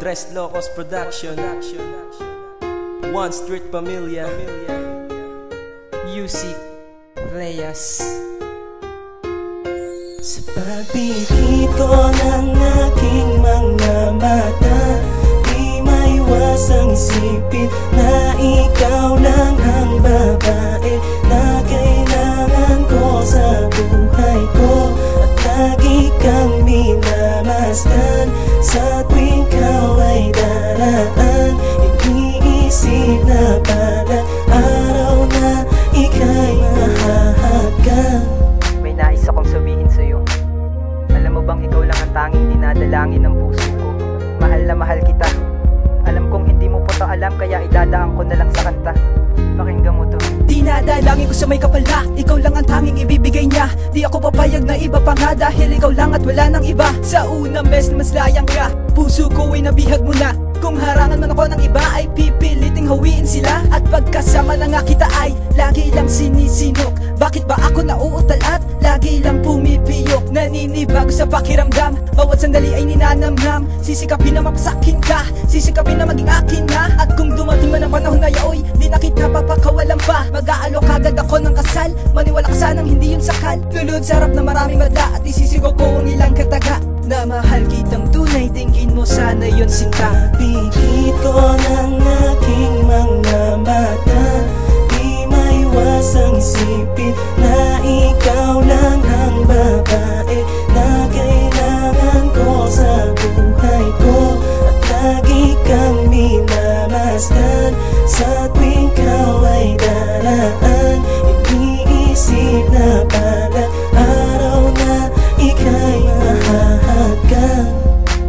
Tres Locos Production, One Street Familia, Music Playas. Sa pagpipit ko ng aking mga mata, di maiwasang isipin na ikaw lang ang babae na kailangan ko sa buhay ko. At lagi kang minamasdan sa tuwing ikaw ay daraan. Iniisip na balang araw na ika'y mahahagkan. May nais akong sabihin sa'yo. Alam mo bang ikaw lang ang tanging dinadalangin ng puso ko? Mahal na mahal kita. Alam kong hindi mo po to alam, kaya idadaan ko na lang sa kanta. Pakinggan mo to. Dinadalangin ko sa may kapala, ikaw lang ang tanging ibibigay niya. Di ako papayag na iba pa nga, dahil ikaw lang at wala nang iba. Sa unang beses na maslayang ka, puso ko ay nabihag mo na. Kung harangan man ako ng iba ay pipiliting hawiin sila. At pagkasama na nga kita ay lagi lang sinisinok. Bakit ba ako nauutal at lagi lang pumipiyok? Naninibago sa pakiramdam, bawat sandali ay ninanamnam. Sisikapin na mapasakin ka, sisikapin na maging akin na. At kung dumating man ang panahon na yaoy, di na kita papakawalan pa. Mag-aalok agad ako ng kasal, maniwala ka sanang hindi yun sakal. Lulod sa harap na maraming madla at isisigaw ko ang ilang kataga na mahal kitang tunay, tingin mo sana yun sinta. Pagpipit ko ng aking mga mata, di maiwasang isipin na ikaw lang ang babae na kailangan ko sa buhay ko. At lagi kang minamasdan sa tuwing ikaw ay daraan. Iniisip na balang araw na ika'y mahahagkan.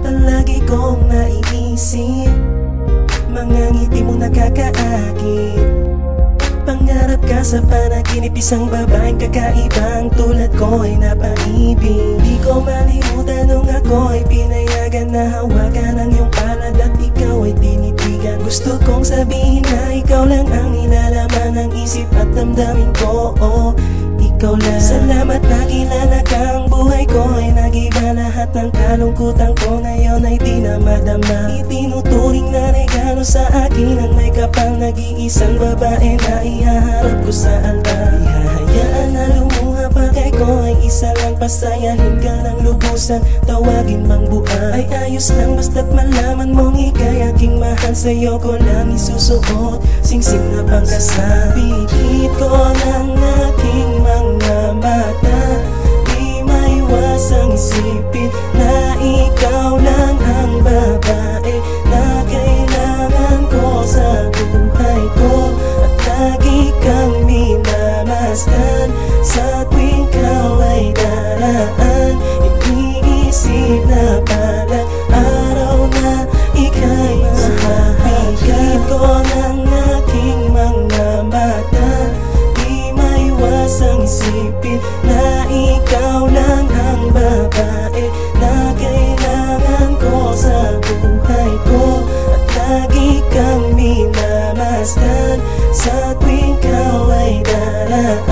Palagi kong naiisip mga ngiti mo nakakaakit. Pangarap ka sa panaginip, isang babaeng kakaibang tulad ko ay napaibig. Di ko malimutan nung ako ay pinayagan na hawakan ang iyong palad at ikaw ay tinitigan. Gusto kong sabihin na ikaw lang ang inalaman ng isip at damdamin ko. Oh, ikaw lang. Salamat na kilala kang buhay ko ay nag-iba. Lahat ng kalungkutan ko ngayon ay di na madama. Itinuturing na regalo sa akin ang may kapal nag-iisang babae na ihaharap ko sa altar. Ihahayaan na lumuha pa kay ko ay isa lang, pasayahin ka ng lubusan, tawagin mang buhay. Ay ayos lang basta't malaman mong ika'y aking mahal. Sa'yo ko lang isusuot singsing na pangkasal. Pipit ko ng aking mga mata, di maiwasang isipin na ikaw lang ang babae na kailangan ko sa buhay ko. At lagi kang minamasdan sa tuwing ikaw ay daraan. Iniisip na balang araw na ika'y mahahagkan. Ko ng aking mga mata, di maiwasang isipin na ikaw lang ang babae na kailangan ko sa buhay ko. At lagi kang minamasdan sa tuwing ikaw ay daraan.